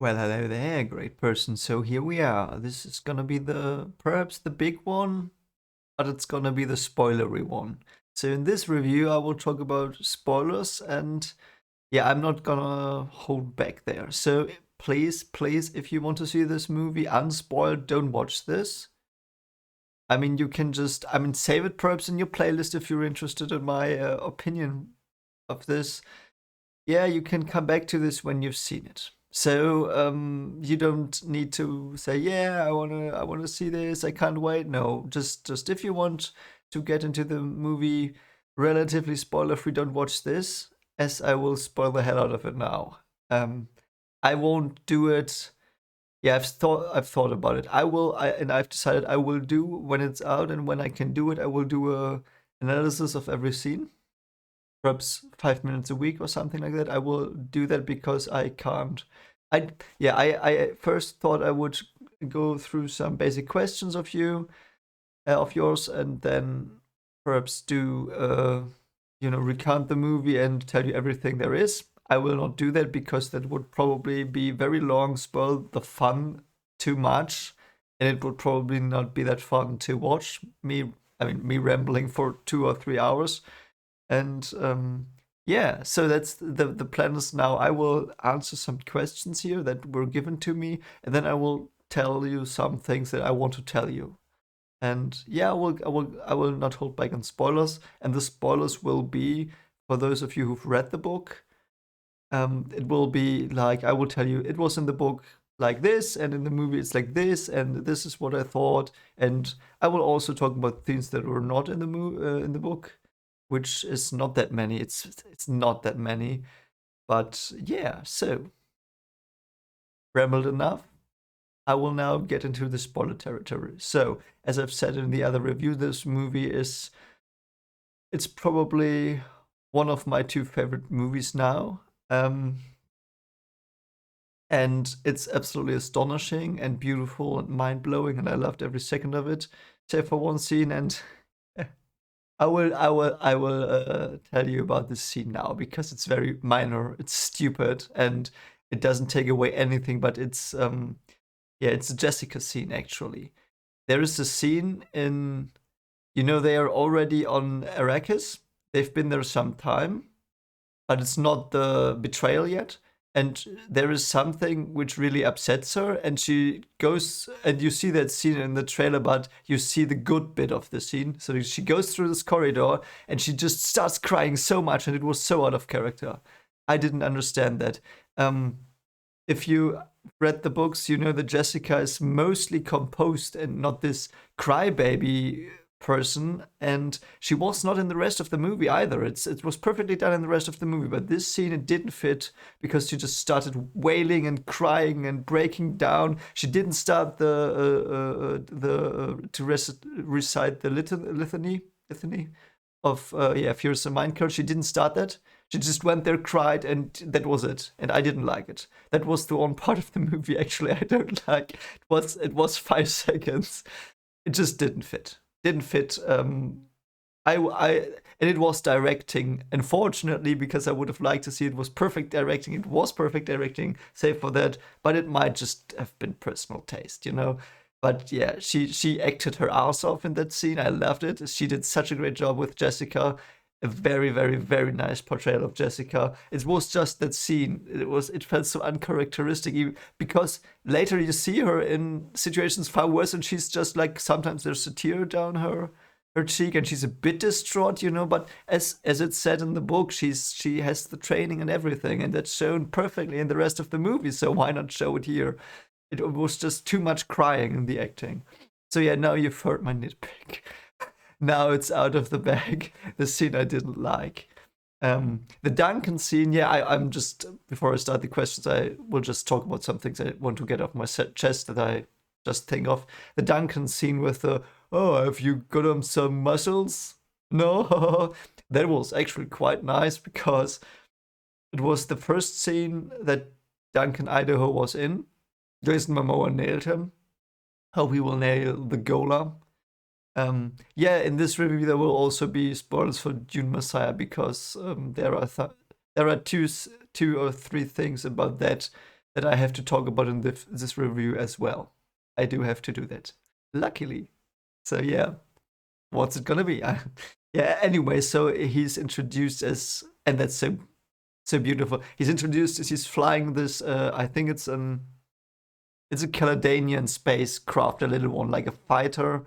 Well, hello there, great person. So here we are. This is gonna be perhaps the big one, but it's gonna be the spoilery one. So in this review, I will talk about spoilers, and yeah, I'm not gonna hold back there. So please, if you want to see this movie unspoiled, don't watch this. I mean, you can just, save it perhaps in your playlist if you're interested in my opinion of this. Yeah, you can come back to this when you've seen it. So you don't need to say, yeah, I wanna see this. I can't wait. No, just if you want to get into the movie relatively spoiler free, don't watch this, as I will spoil the hell out of it now. Um, I won't do it. Yeah, I've thought about it. And I've decided I will do when it's out and when I can do it. I will do a analysis of every scene, perhaps 5 minutes a week or something like that. I will do that because I can't. I first thought I would go through some basic questions of yours, and then perhaps do recount the movie and tell you everything there is. I will not do that because that would probably be very long, spoil the fun too much, and it would probably not be that fun to watch me rambling for 2 or 3 hours. And yeah, so that's the plan is now. I will answer some questions here that were given to me, and then I will tell you some things that I want to tell you. And yeah, I will not hold back on spoilers. And the spoilers will be for those of you who've read the book. It will be like I will tell you it was in the book like this, and in the movie it's like this, and this is what I thought. And I will also talk about things that were not in the book, which is not that many. It's not that many, but yeah. So rambled enough. I will now get into the spoiler territory. So, as I've said in the other review, this movie it's probably one of my two favorite movies now. Um, and it's absolutely astonishing and beautiful and mind blowing, and I loved every second of it, except for one scene. And I will tell you about this scene now because it's very minor, it's stupid, and it doesn't take away anything. But it's a Jessica scene actually. There is a scene they are already on Arrakis. They've been there some time, but it's not the betrayal yet. And there is something which really upsets her, and she goes, and you see that scene in the trailer, but you see the good bit of the scene. So she goes through this corridor, and she just starts crying so much, and it was so out of character. I didn't understand that. If you read the books, you know that Jessica is mostly composed and not this crybaby person, and she was not in the rest of the movie either. It was perfectly done in the rest of the movie, but this scene it didn't fit because she just started wailing and crying and breaking down. She didn't start to recite the litany of Fierce and Mind Code. She didn't start that. She just went there, cried, and that was it. And I didn't like it. That was the one part of the movie actually I don't like. It was 5 seconds. It just didn't fit. Didn't fit. And it was directing. Unfortunately, because I would have liked to see it was perfect directing. It was perfect directing, save for that. But it might just have been personal taste, you know. But yeah, she acted her ass off in that scene. I loved it. She did such a great job with Jessica. A very, very, very nice portrayal of Jessica. It was just that scene. It felt so uncharacteristic because later you see her in situations far worse, and she's just like sometimes there's a tear down her cheek, and she's a bit distraught, you know. But as it's said in the book, she has the training and everything, and that's shown perfectly in the rest of the movie. So why not show it here? It was just too much crying in the acting. So yeah, now you've heard my nitpick. Now it's out of the bag. The scene I didn't like. The Duncan scene, yeah, I'm just, before I start the questions, I will just talk about some things I want to get off my chest that I just think of. The Duncan scene with the, oh, have you got some muscles? No, that was actually quite nice because it was the first scene that Duncan Idaho was in. Jason Momoa nailed him. Hope he will nail the Golem. Yeah, in this review there will also be spoilers for Dune Messiah because there are two or three things about that that I have to talk about in this review as well. I do have to do that, luckily. So yeah, what's it gonna be? Yeah. Anyway, so he's introduced as, and that's so beautiful. He's introduced as he's flying this. I think it's a Caledonian spacecraft, a little one, like a fighter,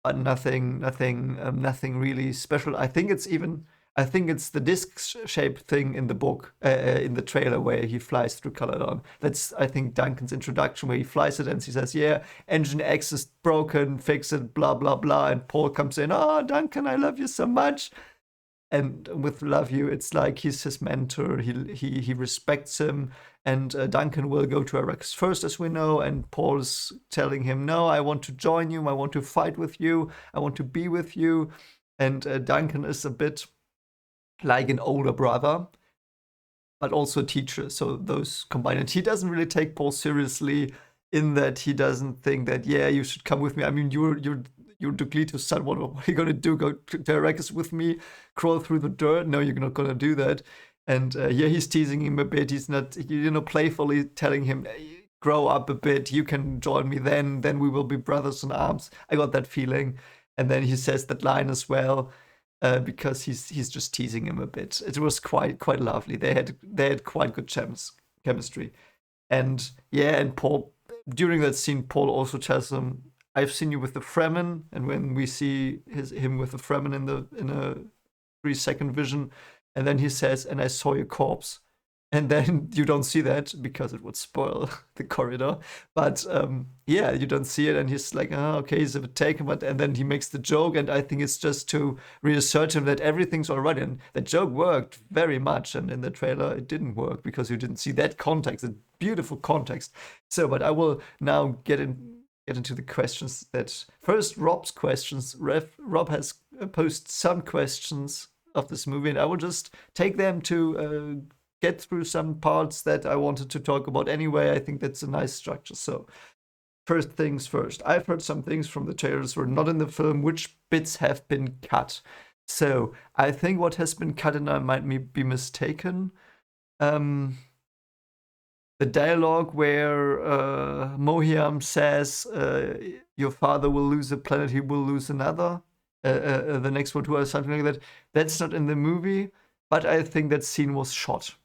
but nothing really special. I think it's the disc-shaped thing in the book, in the trailer where he flies through Caledon. That's, I think, Duncan's introduction where he flies it and he says, "Yeah, engine X is broken, fix it, blah blah blah." And Paul comes in, "Oh, Duncan, I love you so much." And with "love you," it's like he's his mentor. He respects him, and Duncan will go to Iraq first, as we know. And Paul's telling him, "No, I want to join you. I want to fight with you. I want to be with you." And Duncan is a bit like an older brother, but also a teacher. So those combined, and he doesn't really take Paul seriously in that he doesn't think that, yeah, you should come with me. I mean, you're Duclito's son. What are you gonna do? Go to Arrakis with me? Crawl through the dirt? No, you're not gonna do that. And yeah, he's teasing him a bit. He's not, playfully telling him, "Grow up a bit. You can join me then. Then we will be brothers in arms." I got that feeling. And then he says that line as well, because he's just teasing him a bit. It was quite lovely. They had quite good chemistry. And yeah, and Paul, during that scene, Paul also tells him, "I've seen you with the Fremen," and when we see him with the Fremen in a 3-second vision, and then he says, "And I saw your corpse," and then you don't see that because it would spoil the corridor. But yeah, you don't see it, and he's like, "Oh, okay, he's a bit taken," but and then he makes the joke, and I think it's just to reassert him that everything's all right, and that joke worked very much, and in the trailer it didn't work because you didn't see that context, a beautiful context. So, but I will now get into the questions. That first, Rob's questions. Rob has posed some questions of this movie, and I will just take them to get through some parts that I wanted to talk about anyway. I think that's a nice structure. So first things first, I've heard some things from the trailers were not in the film. Which bits have been cut? So I think what has been cut, and I might be mistaken, the dialogue where Mohiam says, "Your father will lose a planet, he will lose another, the next one or something like that." That's not in the movie, but I think that scene was shot.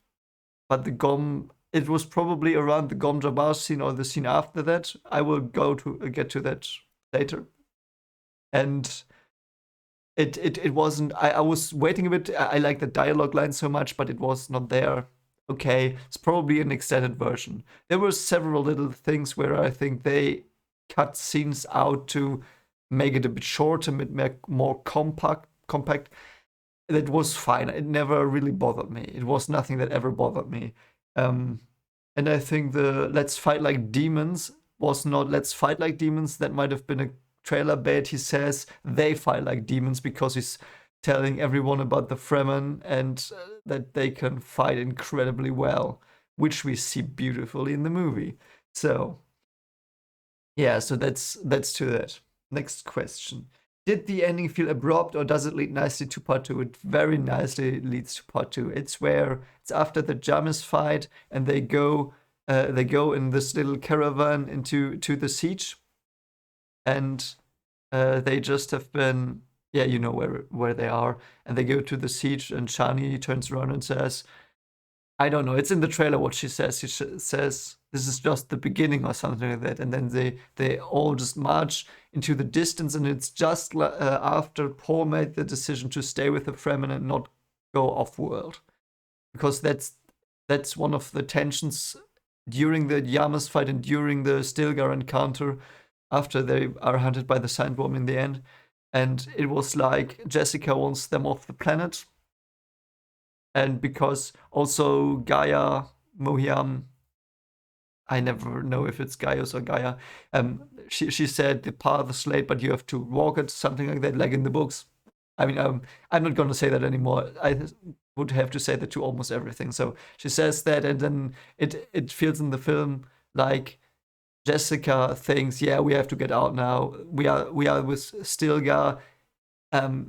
But it was probably around the Gom Jabbar scene or the scene after that. I will get to that later. And it wasn't. I was waiting a bit. I like the dialogue line so much, but it was not there. Okay, it's probably an extended version. There were several little things where I think they cut scenes out to make it a bit shorter, a bit more compact. That was fine. It never really bothered me. It was nothing that ever bothered me. And I think the "let's fight like demons" was not "let's fight like demons." That might have been a trailer bait. He says they fight like demons because he's telling everyone about the Fremen and that they can fight incredibly well, which we see beautifully in the movie. So yeah, so that's to that. Next question. Did the ending feel abrupt, or does it lead nicely to part 2? It very nicely leads to part 2. It's after the Jamis fight, and they go in this little caravan into the siege, and they just have been, yeah, you know where they are, and they go to the siege, and Shani turns around and says, I don't know, it's in the trailer what she says. She says, "This is just the beginning," or something like that. And then they all just march into the distance, and it's just after Paul made the decision to stay with the Fremen and not go off-world. Because that's one of the tensions during the Yamas fight and during the Stilgar encounter, after they are hunted by the Sandworm in the end. And it was like Jessica wants them off the planet. And because also Gaia, Mohiam, I never know if it's Gaius or Gaia, she said, "The path is laid, but you have to walk it," something like that, like in the books. I mean, I'm not going to say that anymore. I would have to say that to almost everything. So she says that, and then it feels in the film like Jessica thinks, "Yeah, we have to get out now. We are with Stilgar.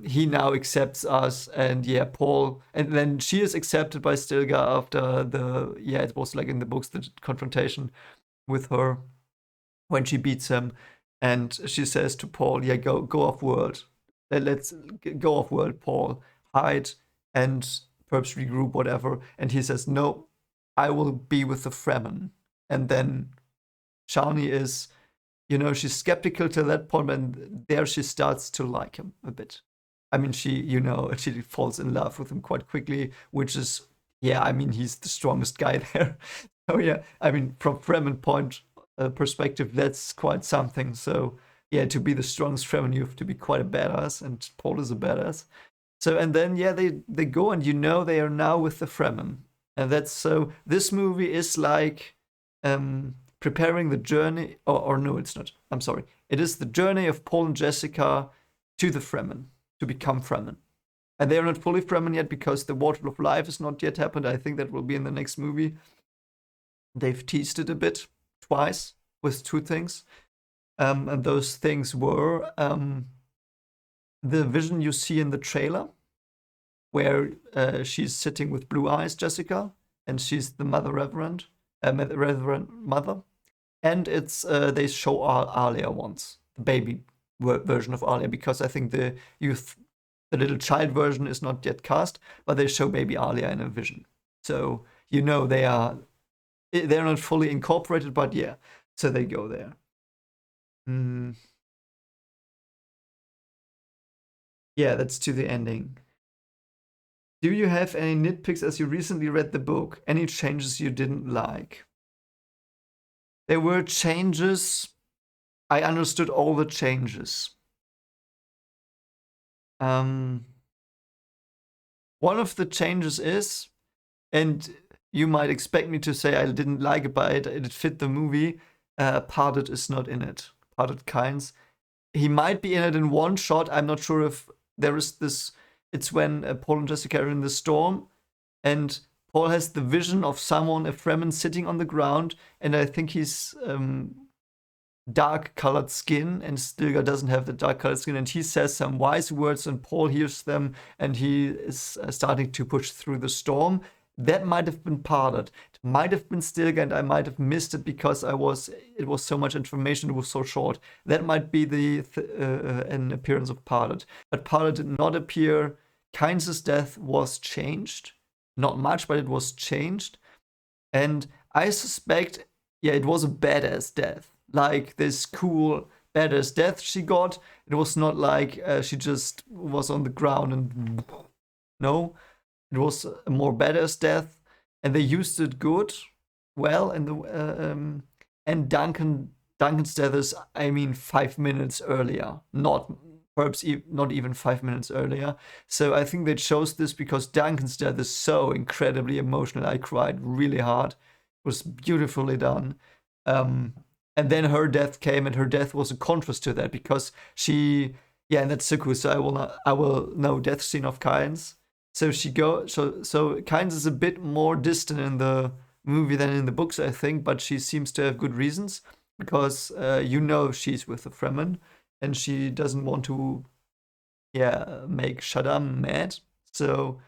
he now accepts us, and yeah, Paul, and then she is accepted by Stilgar after the, yeah, it was like in the books, the confrontation with her when she beats him, and she says to Paul, yeah, go off world. Let's go off world, Paul. Hide and perhaps regroup, whatever. And he says, no, I will be with the Fremen. And then Shani is, she's skeptical to that point, and there she starts to like him a bit. I mean, she falls in love with him quite quickly, which is, yeah, I mean, he's the strongest guy there. So yeah, I mean, from Fremen point perspective, that's quite something. So yeah, to be the strongest Fremen, you have to be quite a badass, and Paul is a badass. So and then yeah, they go, and they are now with the Fremen, and that's so. This movie is like preparing the journey, or no, it's not. I'm sorry. It is the journey of Paul and Jessica to the Fremen, to become Fremen. And they are not fully Fremen yet because the Water of Life has not yet happened. I think that will be in the next movie. They've teased it a bit twice with two things. And those things were the vision you see in the trailer, where she's sitting with blue eyes, Jessica, and she's the Reverend Mother. And it's they show Alia once, the baby version of Alia, because I think the little child version is not yet cast, but they show baby Alia in a vision. So they're not fully incorporated, but yeah, so they go there. Yeah, that's to the ending. Do you have any nitpicks as you recently read the book? Any changes you didn't like? There were changes. I understood all the changes. One of the changes is, and you might expect me to say I didn't like it, but it fit the movie. Parted is not in it. Parted Kynes. He might be in it in one shot. I'm not sure if there is this. It's when Paul and Jessica are in the storm, and Paul has the vision of someone, a Fremen, sitting on the ground, and I think he's dark-colored skin, and Stilgar doesn't have the dark-colored skin, and he says some wise words, and Paul hears them, and he is starting to push through the storm. That might have been parted. It might have been Stilgar, and I might have missed it because it was so much information, it was so short. That might be an appearance of parted. But parted did not appear. Kynes' death was changed. Not much, but it was changed. And I suspect, yeah, it was a badass death. Like this cool badass death she got. It was not like she just was on the ground and no. It was a more badass death, and they used it well, and Duncan's death is, I mean, 5 minutes earlier, not even 5 minutes earlier. So I think they chose this because Duncan's death is so incredibly emotional. I cried really hard. It was beautifully done. And then her death came, and her death was a contrast to that because and that's Suku. So I will know death scene of Kynes. So so Kynes is a bit more distant in the movie than in the books, I think, but she seems to have good reasons because she's with the Fremen and she doesn't want to make Shaddam mad. So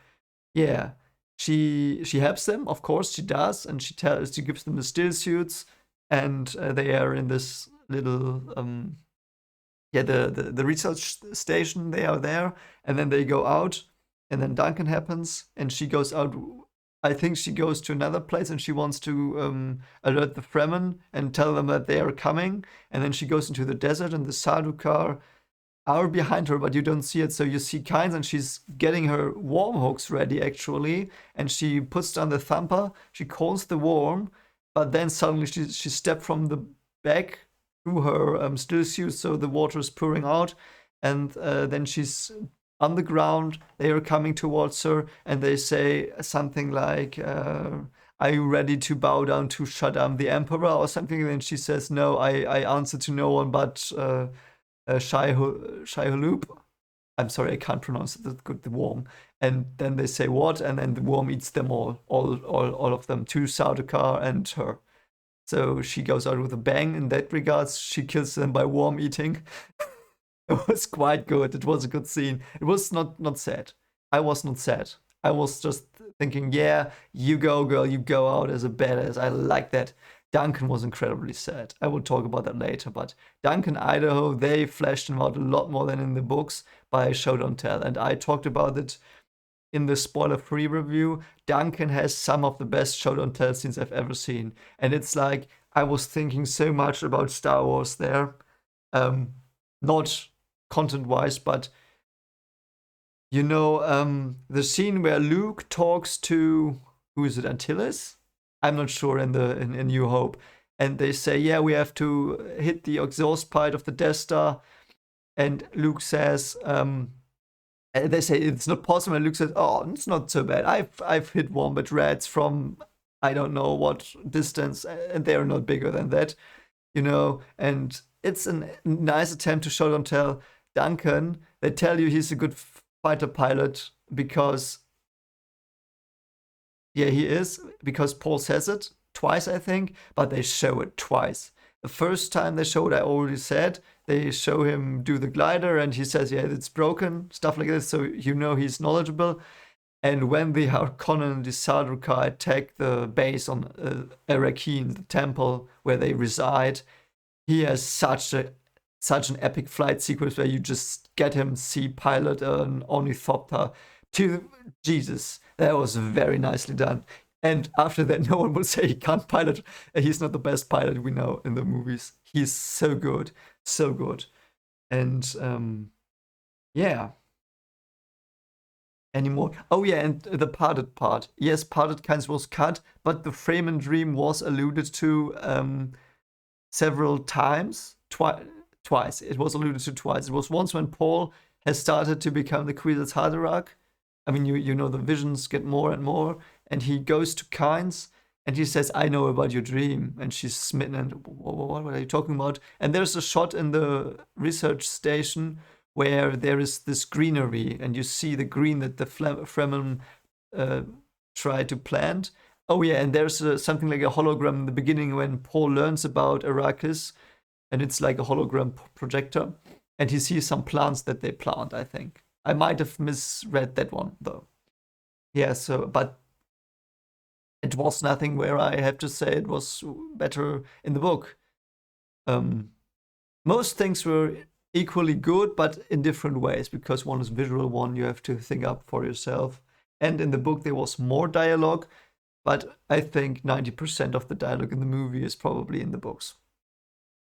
yeah, she helps them, of course she does, and she gives them the still suits, and they are in this little the research station. They are there, and then they go out. And then Duncan happens, and she goes out. I think she goes to another place, and she wants to alert the Fremen and tell them that they are coming. And then she goes into the desert, and the Sardaukar are behind her, but you don't see it. So you see Kynes, and she's getting her worm hooks ready, actually. And she puts down the thumper. She calls the worm, but then suddenly she stepped from the back through her still suit, so the water is pouring out. And then she's on the ground. They are coming towards her, and they say something like, are you ready to bow down to Shaddam the Emperor, or something? And then she says, no, I answer to no one but Shai-Hulub. I'm sorry, I can't pronounce it good, the worm. And then they say, what? And then the worm eats them all of them, to Sardaukar and her. So she goes out with a bang in that regards. She kills them by worm eating. It was quite good. It was a good scene. It was not sad. I was not sad. I was just thinking, yeah, you go, girl, you go out as a badass. I like that. Duncan was incredibly sad. I will talk about that later. But Duncan, Idaho, they fleshed him out a lot more than in the books by Show Don't Tell. And I talked about it in the spoiler-free review. Duncan has some of the best Show Don't Tell scenes I've ever seen. And it's like I was thinking so much about Star Wars there. Not content-wise, but the scene where Luke talks to, who is it, Antilles? I'm not sure, in New Hope, and they say, yeah, we have to hit the exhaust pipe of the Death Star, and Luke says, and they say it's not possible, and Luke says, oh, it's not so bad. I've hit wombat rats from I don't know what distance, and they're not bigger than that, and it's a nice attempt to show don't tell. Duncan, they tell you he's a good fighter pilot because, yeah, he is, because Paul says it twice, I think, but they show it twice. The first time they show it, I already said, they show him do the glider and he says, yeah, it's broken, stuff like this, so he's knowledgeable. And when the Harkonnen and the Sardaukar attack the base on Arrakeen, the temple where they reside, he has such an epic flight sequence where you just get him see pilot an ornithopter to Jesus. That was very nicely done. And after that, no one will say he can't pilot. He's not the best pilot we know in the movies. He's so good, so good. And yeah. Anymore. Oh yeah, and the parted part. Yes, parted kinds was cut, but the frame and dream was alluded to several times. Twice. It was alluded to twice. It was once when Paul has started to become the Kwisatz Haderach. I mean, the visions get more and more, and he goes to Kynes and he says, "I know about your dream," and she's smitten. And what are you talking about? And there's a shot in the research station where there is this greenery, and you see the green that the Fremen tried to plant. Oh yeah, and there's something like a hologram in the beginning when Paul learns about Arrakis, and it's like a hologram projector, and he sees some plants that they plant, I think. I might have misread that one, though. Yeah, but it was nothing where I have to say it was better in the book. Most things were equally good, but in different ways, because one is visual, one you have to think up for yourself. And in the book, there was more dialogue, but I think 90% of the dialogue in the movie is probably in the books.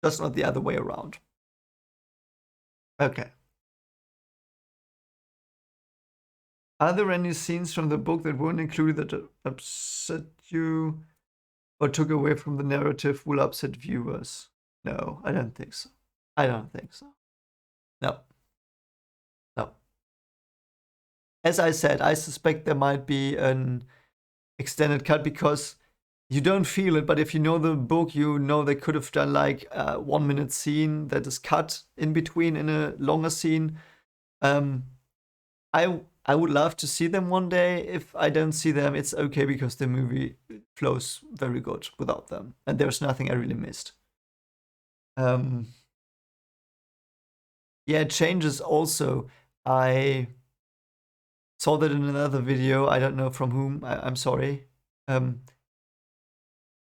That's not the other way around. Okay. Are there any scenes from the book that weren't included that upset you or took away from the narrative will upset viewers? No, I don't think so. I don't think so. No. No. As I said, I suspect there might be an extended cut because you don't feel it, but if you know the book, they could have done like a 1 minute scene that is cut in between in a longer scene. I would love to see them one day. If I don't see them, it's okay because the movie flows very good without them, and there's nothing I really missed. Yeah, changes also. I saw that in another video. I don't know from whom. I'm sorry.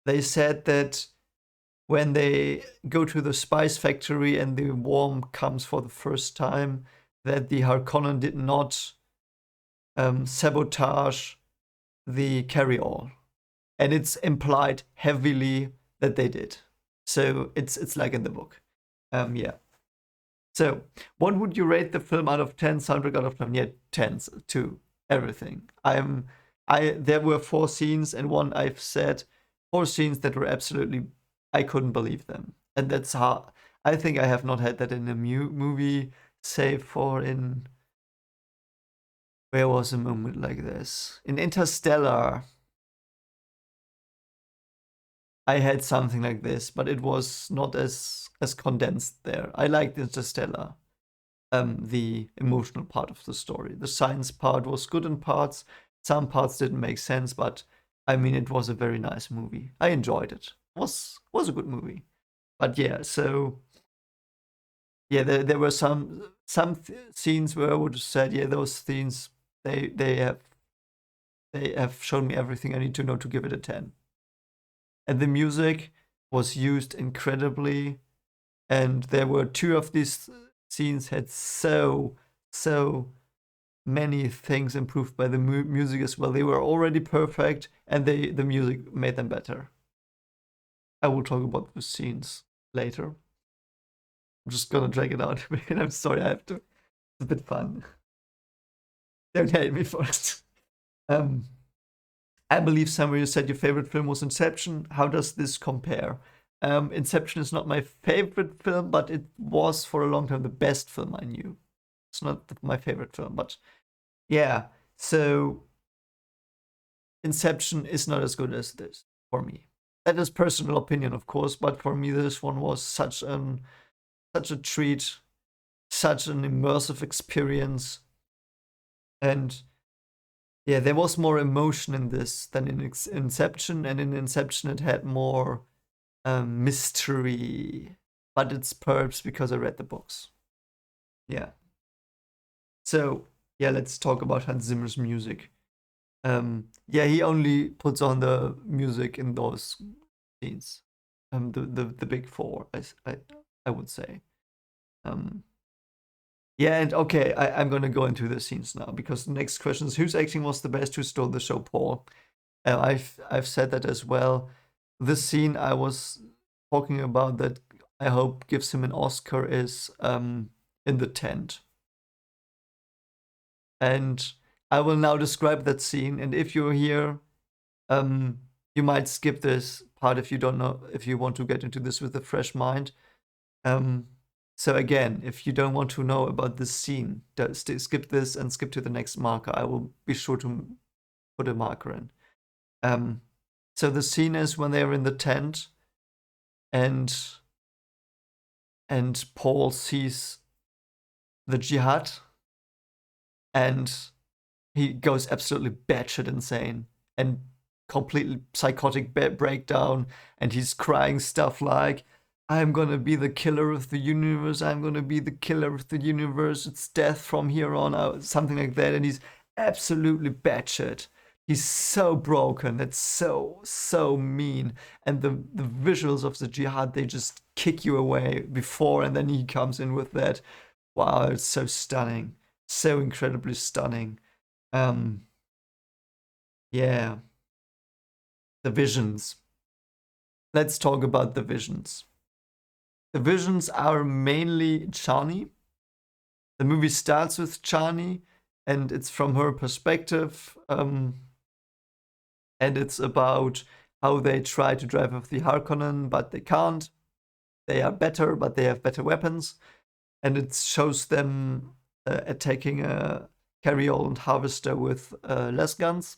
They said that when they go to the spice factory and the worm comes for the first time, that the Harkonnen did not sabotage the carry-all, and it's implied heavily that they did. So it's like in the book. Yeah. So, what would you rate the film out of 10? Soundtrack out of 10? Yeah, 10s to everything. There were 4 scenes, and one I've said 4 scenes that were absolutely, I couldn't believe them, and that's how I think I have not had that in a movie, save for in. Where was a moment like this? In Interstellar, I had something like this, but it was not as condensed there. I liked Interstellar, the emotional part of the story. The science part was good in parts. Some parts didn't make sense, but I mean, it was a very nice movie. I enjoyed it. Was a good movie. But yeah, so Yeah, there were scenes where I would have said, yeah, those scenes they they have they have shown me everything I need to know to give it a 10. And the music was used incredibly, and there were two of these scenes had so many things improved by the music as well. They were already perfect, and the music made them better. I will talk about the scenes later. I'm just gonna drag it out a bit. I'm sorry, I have to. It's a bit fun. Don't hate me for it. Um, I believe somewhere you said your favorite film was Inception. How does this compare? Inception is not my favorite film, but it was for a long time the best film I knew. It's not my favorite film, but yeah. So Inception is not as good as this for me. That is personal opinion, of course, but for me, this one was such a treat, such an immersive experience, and yeah, there was more emotion in this than in Inception, and in Inception it had more mystery, but it's perhaps because I read the books. Yeah. So yeah, let's talk about Hans Zimmer's music. Yeah, he only puts on the music in those scenes. The big four, I would say. Um, yeah, and okay, I'm gonna go into the scenes now because the next question is whose acting was the best? Who stole the show, Paul? I've said that as well. The scene I was talking about that I hope gives him an Oscar is in the tent. And I will now describe that scene. And if you're here, you might skip this part if you don't know, if you want to get into this with a fresh mind. Um, so again, if you don't want to know about this scene, skip this and skip to the next marker. I will be sure to put a marker in. Um, so the scene is when they're in the tent, and Paul sees the jihad, and he goes absolutely batshit insane and completely psychotic breakdown, and he's crying stuff like, "I'm gonna be the killer of the universe. I'm gonna be the killer of the universe. It's death from here on out," something like that, and he's absolutely batshit. He's so broken. That's so mean. And the visuals of the jihad, they just kick you away before, and then he comes in with that. Wow, it's so stunning, so incredibly stunning. Um, yeah, the visions. Let's talk about the visions. The visions are mainly Chani. The movie starts with Chani, and it's from her perspective. And it's about how they try to drive off the Harkonnen, but they can't. They are better, but they have better weapons. And it shows them attacking a carry-all and harvester with less guns,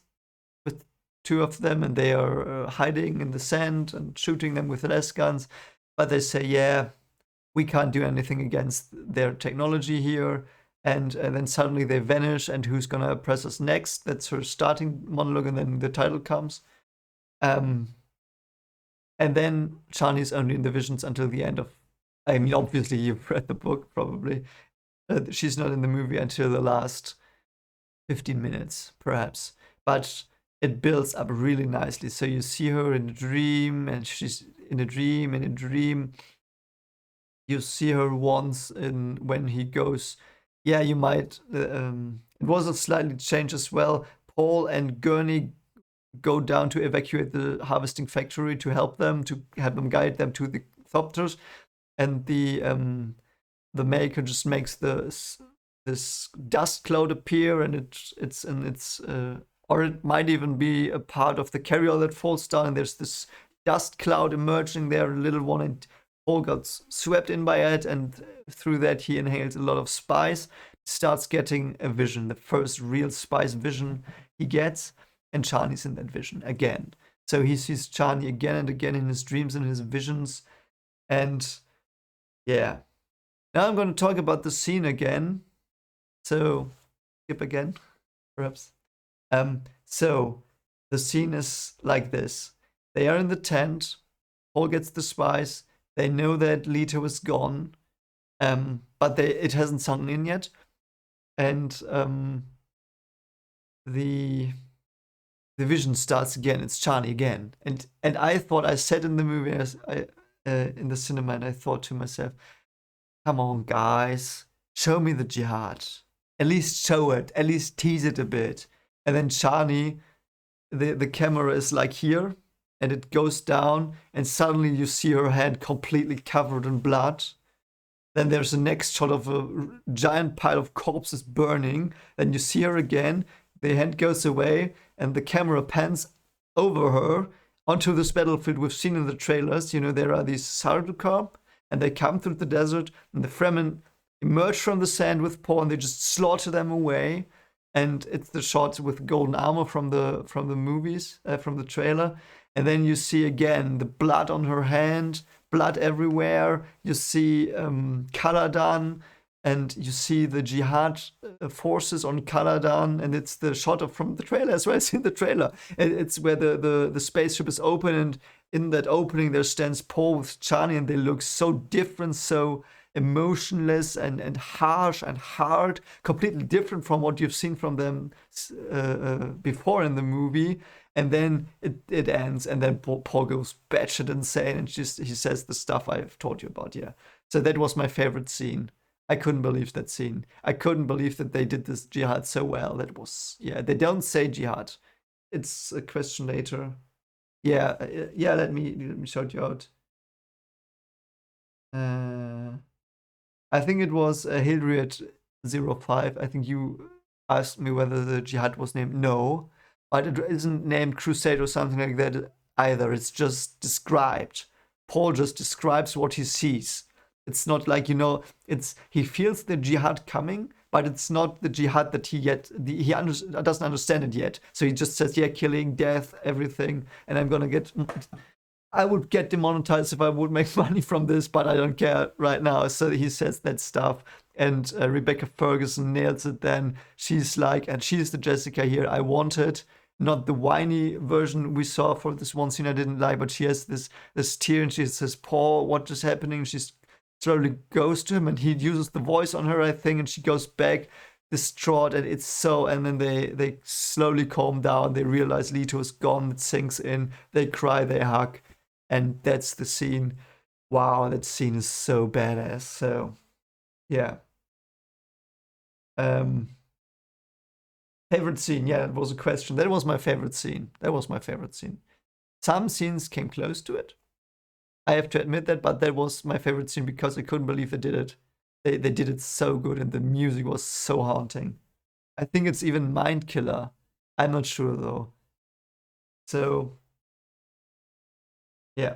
with two of them, and they are hiding in the sand and shooting them with less guns. But they say, yeah, we can't do anything against their technology here. And then suddenly they vanish, and who's gonna press us next? That's her starting monologue, and then the title comes. Um, and then Chani's only in the visions until the end of. I mean, obviously you've read the book, probably. She's not in the movie until the last 15 minutes, perhaps. But it builds up really nicely. So you see her in a dream, and she's in a dream, in a dream. You see her once in when he goes. Yeah, you might. It was a slightly change as well. Paul and Gurney go down to evacuate the harvesting factory to help them guide them to the Thopters, and the maker just makes this dust cloud appear, and it's or it might even be a part of the carryall that falls down, and there's this dust cloud emerging there, a little one, and Paul got swept in by it, and through that he inhales a lot of spice, starts getting a vision, the first real spice vision he gets, and Chani's in that vision again. So he sees Chani again and again in his dreams and his visions, and yeah. Now I'm going to talk about the scene again. So, skip again, perhaps. So the scene is like this: they are in the tent. Paul gets the spice. They know that Leto is gone, But it hasn't sunk in yet, and the the vision starts again. It's Charlie again, and I thought I sat in the movie as in the cinema, and I thought to myself, "Come on, guys, show me the jihad. At least show it. At least tease it a bit." And then Charlie, the camera is like here, and it goes down, and suddenly you see her hand completely covered in blood. Then there's the next shot of a giant pile of corpses burning. Then you see her again. The hand goes away, and the camera pans over her onto this battlefield we've seen in the trailers. You know, there are these Sardaukar, and they come through the desert, and the Fremen emerge from the sand with Paul, and they just slaughter them away. And it's the shot with golden armor from the movies, from the trailer. And then you see again the blood on her hand, blood everywhere. You see Caladan, and you see the jihad forces on Caladan, and it's the shot of from the trailer as well as in the trailer. It's where the spaceship is open, and in that opening there stands Paul with Chani, and they look so different, so emotionless and harsh and hard, completely different from what you've seen from them before in the movie. And then it ends, and then Paul goes batshit insane, and he says the stuff I've told you about. Yeah, so that was my favorite scene. I couldn't believe that scene. I couldn't believe that they did this jihad so well. That was, yeah. They don't say jihad. It's a question later. Yeah, yeah. Let me shout you out. I think it was Hildred05. I think you asked me whether the jihad was named. No, but it isn't named Crusade or something like that either. It's just described. Paul just describes what he sees. It's not like, you know, it's he feels the jihad coming, but it's not the jihad that he doesn't understand it yet. So he just says, yeah, killing, death, everything, and I would get demonetized if I would make money from this, but I don't care right now. So he says that stuff, and Rebecca Ferguson nails it. Then she's like, and she's the Jessica here I wanted, not the whiny version we saw for this one scene I didn't like, but she has this tear, and she says, "Paul, what is happening?" She's slowly goes to him, and he uses the voice on her, I think, and she goes back distraught, and it's so, and then they slowly calm down, they realize Leto is gone, it sinks in, they cry, they hug, and that's the scene. Wow, that scene is so badass. So yeah. um Favorite scene, yeah, it was a question. That was my favorite scene. Some scenes came close to it, I have to admit that, but that was my favorite scene because I couldn't believe they did it. They did it so good, and the music was so haunting. I think it's even Mind Killer. I'm not sure though. So yeah,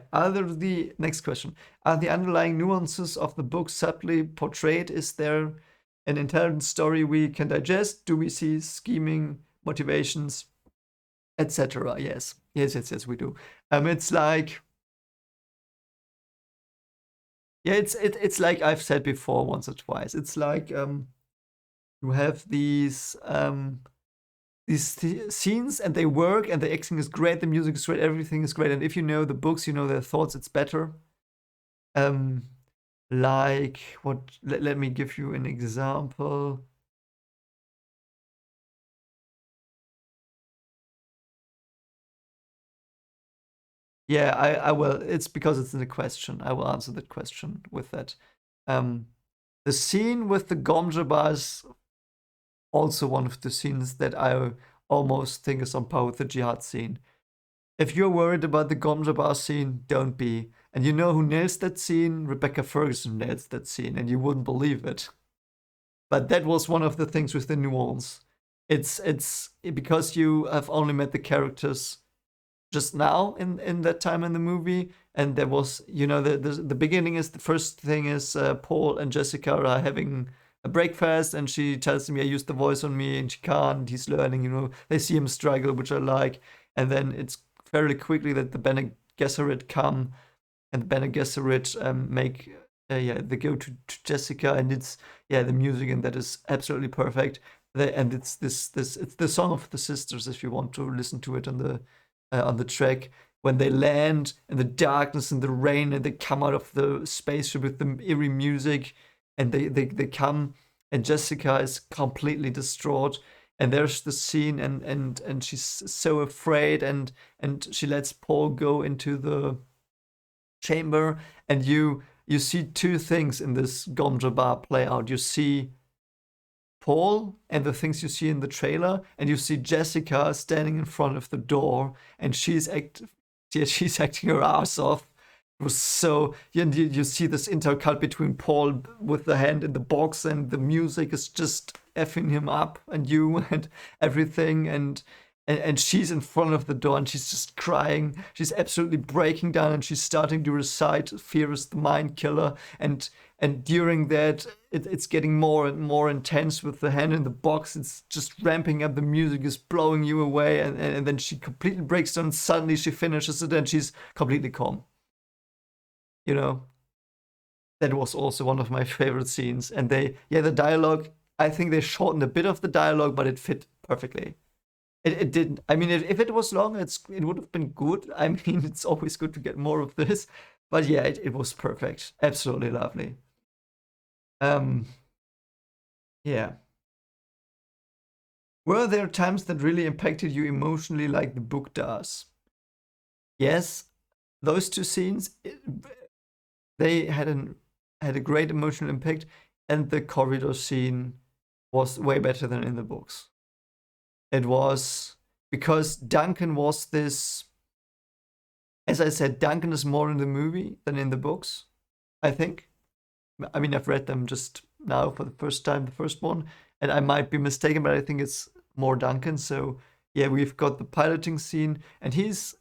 next question. Are the underlying nuances of the book subtly portrayed? Is there an intelligent story we can digest? Do we see scheming, motivations, etc.? Yes, yes, we do. It's like, yeah, it's like I've said before once or twice. It's like you have these scenes, and they work, and the acting is great, the music is great, everything is great. And if you know the books, you know their thoughts, it's better. Um, like what? Let me give you an example. Yeah, I will. It's because it's in the question. I will answer that question with that. Um, the scene with the Gomja is also one of the scenes that I almost think is on par with the jihad scene. If you're worried about the Gomja Bar scene, don't be. And you know who nails that scene? Rebecca Ferguson nails that scene, and you wouldn't believe it. But that was one of the things with the nuance. It's because you have only met the characters just now in that time in the movie, and there was, you know, the beginning is, the first thing is Paul and Jessica are having a breakfast, and she tells him, yeah, use the voice on me, and she can't, he's learning, you know, they see him struggle, which I like. And then it's fairly quickly that the Bene Gesserit come, and the Bene Gesserit make yeah, they go to Jessica, and it's, yeah, the music, and that is absolutely perfect. And it's it's the song of the sisters, if you want to listen to it on the track, when they land in the darkness and the rain, and they come out of the spaceship with the eerie music. and they come, and Jessica is completely distraught. And there's the scene, and she's so afraid, and she lets Paul go into the chamber, and you see two things in this Gomja bar play out. You see Paul and the things you see in the trailer, and you see Jessica standing in front of the door, and yeah, she's acting her ass off. It was so, you see this intercut between Paul with the hand in the box, and the music is just effing him up, and you and everything, and she's in front of the door, and she's just crying. She's absolutely breaking down, and she's starting to recite "Fear is the mind killer," and during that, it's getting more and more intense with the hand in the box. It's just ramping up. The music is blowing you away, and then she completely breaks down. Suddenly, she finishes it, and she's completely calm. You know, that was also one of my favorite scenes. And the dialogue. I think they shortened a bit of the dialogue, but it fit perfectly. It didn't. I mean, if it was long, it would have been good. I mean, it's always good to get more of this. But yeah, it was perfect. Absolutely lovely. Um, yeah. Were there times that really impacted you emotionally like the book does? Yes, those two scenes, they had a great emotional impact, and the corridor scene was way better than in the books. It was because Duncan was this. As I said, Duncan is more in the movie than in the books, I think. I mean, I've read them just now for the first time, the first one, and I might be mistaken, but I think it's more Duncan. So, yeah, we've got the piloting scene, and he's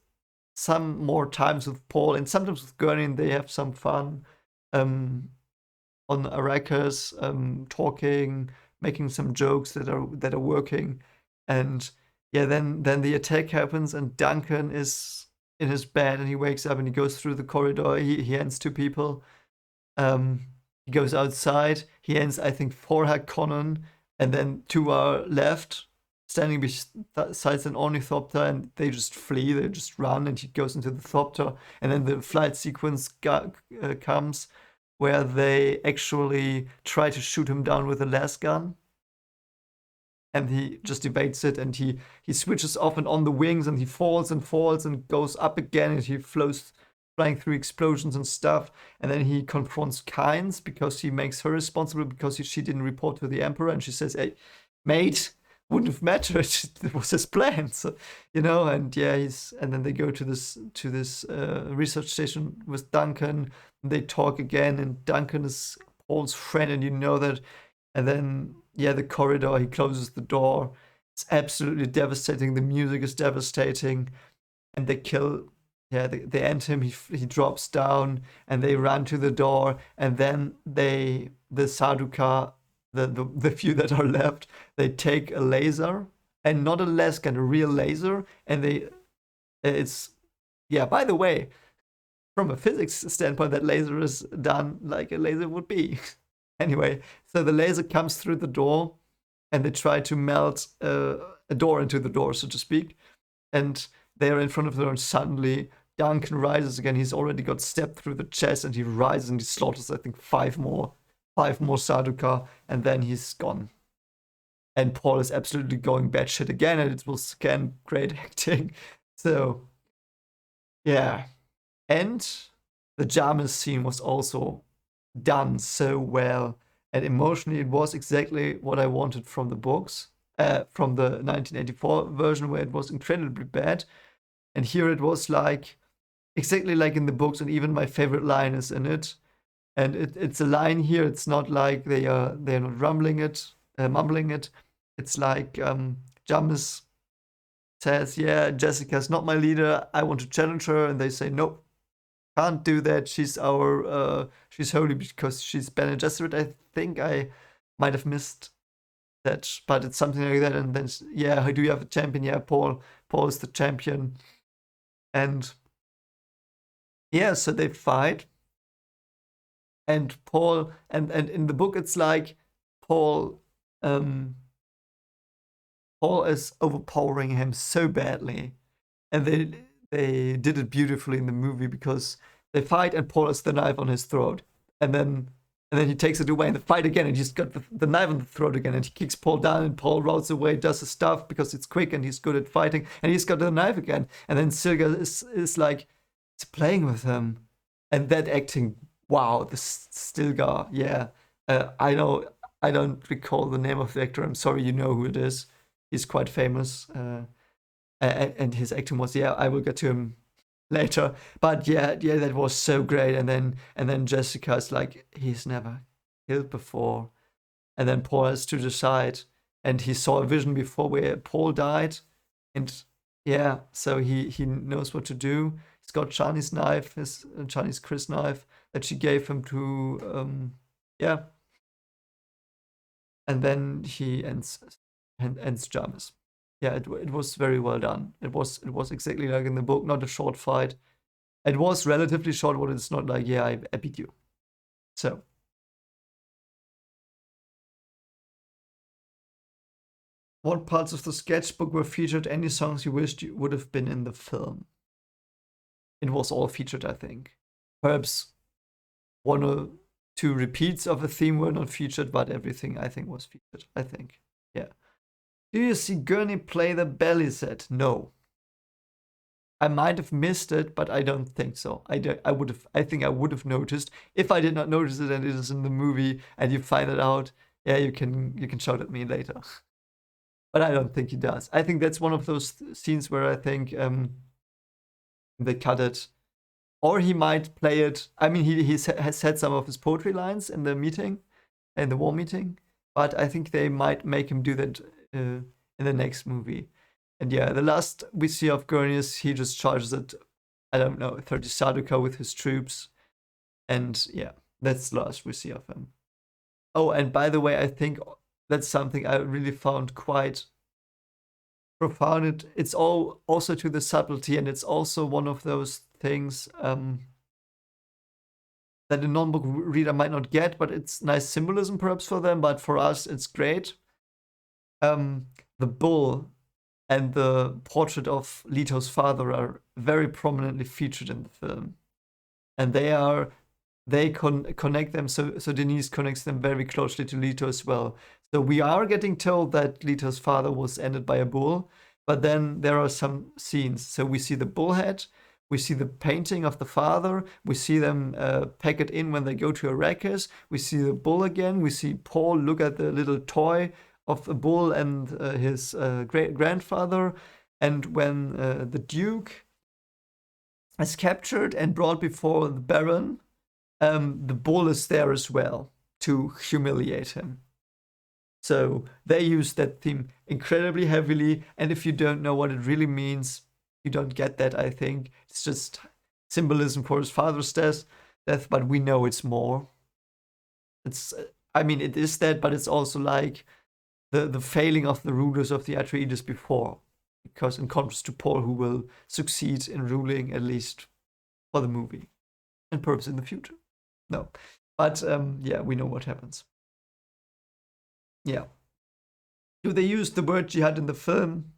some more times with Paul, and sometimes with Gurney, and they have some fun um, on Arrakis, talking, making some jokes that are working, and yeah, then the attack happens, and Duncan is in his bed, and he wakes up, and he goes through the corridor. He hands two people. Um, he goes outside. He ends, I think, four Harkonnen, and then two are left, standing beside an ornithopter, and they just flee. They just run, and he goes into the thopter, and then the flight sequence comes where they actually try to shoot him down with a las gun, and he just evades it, and he switches off and on the wings, and he falls and falls and goes up again, and he flows flying through explosions and stuff, and then he confronts Kynes because he makes her responsible because she didn't report to the Emperor, and she says, "Hey, mate, wouldn't have mattered. It was his plan." So, and yeah, and then they go to this research station with Duncan, and they talk again, and Duncan is Paul's friend, and you know that. And then, yeah, the corridor, he closes the door. It's absolutely devastating. The music is devastating. And they kill, yeah, they end him. He drops down, and they run to the door. And then the Sardaukar, the few that are left, they take a laser, and not a lasgun, a real laser. And it's, yeah, by the way, from a physics standpoint, that laser is done like a laser would be. Anyway, so the laser comes through the door, and they try to melt a door into the door, so to speak. And they are in front of the door, and suddenly Duncan rises again. He's already got stabbed through the chest, and he rises and he slaughters, I think, five more Sardaukar, and then he's gone. And Paul is absolutely going batshit again, and it was again great acting. So, yeah. And the Jamis scene was also done so well, and emotionally it was exactly what I wanted from the books, from the 1984 version, where it was incredibly bad, and here it was like exactly like in the books, and even my favorite line is in it, and it's a line here. It's not like they're not mumbling it. It's like Jamis says, "Yeah, Jessica's not my leader. I want to challenge her," and they say, "Nope, can't do that. She's holy because she's Bene Gesserit." I think I might have missed that, but it's something like that. And then, yeah, do you have a champion? Yeah, Paul is the champion. And yeah, so they fight, and Paul, and in the book it's like Paul um Paul is overpowering him so badly, and they did it beautifully in the movie because they fight, and Paul has the knife on his throat, and then And then he takes it away in the fight again, and he's got the knife in the throat again, and he kicks Paul down, and Paul rolls away, does his stuff because it's quick and he's good at fighting, and he's got the knife again. And then Silga is like, it's playing with him. And that acting, wow, the Stilgar, yeah. I know, I don't recall the name of the actor. I'm sorry, you know who it is. He's quite famous. And his acting was, yeah, I will get to him later. But yeah, that was so great. And then Jessica's like, he's never killed before. And then Paul has to decide. And he saw a vision before where Paul died. And yeah, so he knows what to do. He's got Chani's knife, his Chinese Chris knife that she gave him to, yeah. And then he ends Jarmus. Yeah, it was very well done. It was exactly like in the book, not a short fight. It was relatively short, but it's not like, yeah, I beat you. So. What parts of the sketchbook were featured? Any songs you wished you would have been in the film? It was all featured, I think. Perhaps one or two repeats of a theme were not featured, but everything I think was featured. I think, yeah. Do you see Gurney play the belly set? No. I might have missed it, but I don't think so. I think I would have noticed. If I did not notice it and it is in the movie and you find it out, yeah, you can shout at me later. But I don't think he does. I think that's one of those scenes where I think they cut it. Or he might play it. I mean, he has said some of his poetry lines in the meeting, in the war meeting. But I think they might make him do that in the next movie. And yeah, the last we see of Gurney is he just charges at, I don't know, 30 Sardaukar with his troops. And yeah, that's the last we see of him. Oh, and by the way, I think that's something I really found quite profound. It's all also to the subtlety, and it's also one of those things that a non-book reader might not get, but it's nice symbolism perhaps for them, but for us it's great. The bull and the portrait of Leto's father are very prominently featured in the film. And they connect them, so Denise connects them very closely to Leto as well. So we are getting told that Leto's father was ended by a bull, but then there are some scenes. So we see the bull head, we see the painting of the father, we see them pack it in when they go to Arrakis, we see the bull again, we see Paul look at the little toy of the bull and his great-grandfather, and when the Duke is captured and brought before the Baron, the bull is there as well to humiliate him. So they use that theme incredibly heavily, and if you don't know what it really means, you don't get that, I think. It's just symbolism for his father's death, but we know it's more. It's, I mean, it is that, but it's also like the failing of the rulers of the Atreides before, because in contrast to Paul, who will succeed in ruling, at least for the movie, and perhaps in the future. No, but yeah, we know what happens. Yeah. Do they use the word jihad in the film?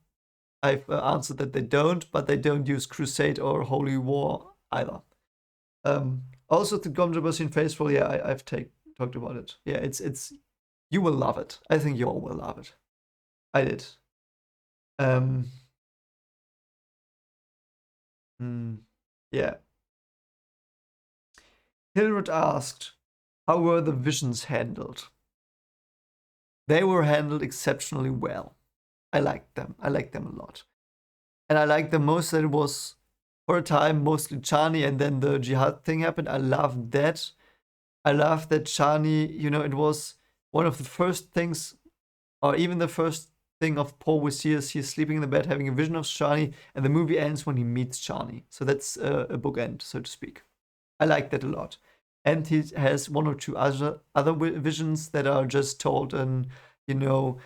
I've answered that they don't, but they don't use crusade or holy war either. Also, the controversy in Faithful, yeah, I've talked about it. Yeah, it's you will love it. I think you all will love it. I did. Yeah. Hilrod asked, how were the visions handled? They were handled exceptionally well. I liked them. I liked them a lot. And I liked them most that it was, for a time, mostly Chani, and then the jihad thing happened. I loved that. I loved that Chani, you know, it was one of the first things, or even the first thing of Paul we see is he's sleeping in the bed having a vision of Chani, and the movie ends when he meets Chani. So that's a bookend, so to speak. I like that a lot. And he has one or two other visions that are just told, and you know,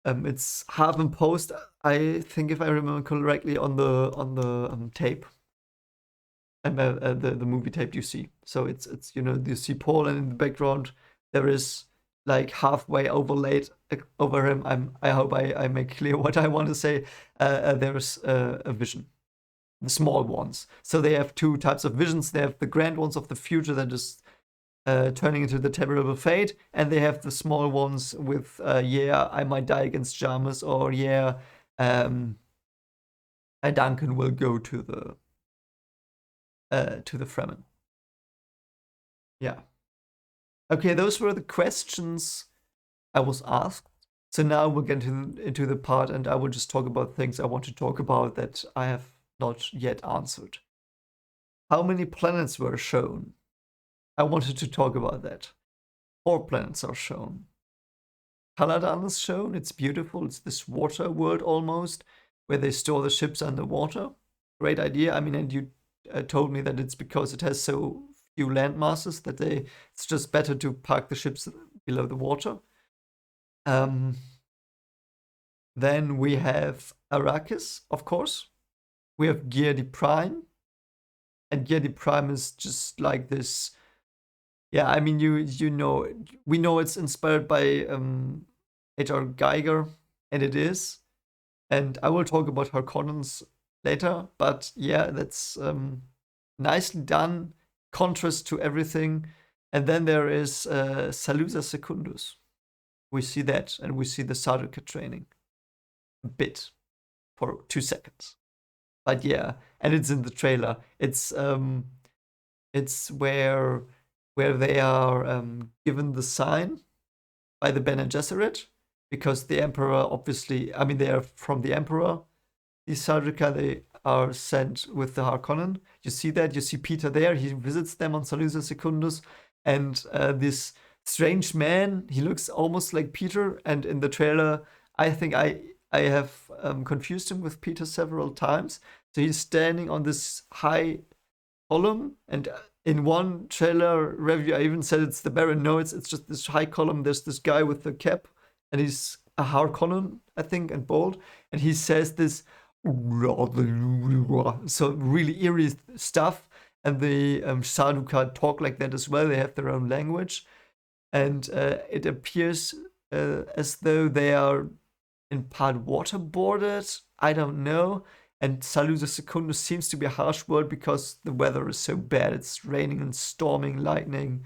it's half imposed. I think, if I remember correctly, on the tape, and the movie tape you see. So it's you know, you see Paul, and in the background there is like halfway overlaid over him. I hope I make clear what I want to say. There's a vision. The small ones. So they have two types of visions. They have the grand ones of the future that is turning into the terrible fate, and they have the small ones with yeah, I might die against Jarmus, or yeah, Duncan will go to the Fremen. Yeah. Okay, those were the questions I was asked. So now we'll get into the part, and I will just talk about things I want to talk about that I have not yet answered. How many planets were shown? I wanted to talk about that. 4 planets are shown. Caladan is shown. It's beautiful. It's this water world almost, where they store the ships underwater. Great idea. I mean, and you told me that it's because it has so few land masses that it's just better to park the ships below the water. Then we have Arrakis, of course. We have Geardi Prime. And Geardi Prime is just like this. Yeah, I mean, you know, we know it's inspired by H.R. Geiger, and it is. And I will talk about Harkonnens later, but yeah, that's nicely done, contrast to everything. And then there is Salusa Secundus. We see that, and we see the Sardaukar training a bit for 2 seconds. But yeah, and it's in the trailer. It's where they are given the sign by the Bene Gesserit, because the Emperor, obviously, I mean, they are from the Emperor. These Sardaukar, they are sent with the Harkonnen. You see that. You see Peter there. He visits them on Salusa Secundus, and this strange man, he looks almost like Peter. And in the trailer, I think I have confused him with Peter several times. So he's standing on this high column, and in one trailer review, I even said it's the Baron. No, it's just this high column. There's this guy with the cap, and he's a Harkonnen, I think, and bald, and he says this, so really eerie stuff. And the Sardaukar talk like that as well. They have their own language, and it appears as though they are in part waterboarded. I don't know. And Salusa Secundus seems to be a harsh word because the weather is so bad. It's raining and storming, lightning,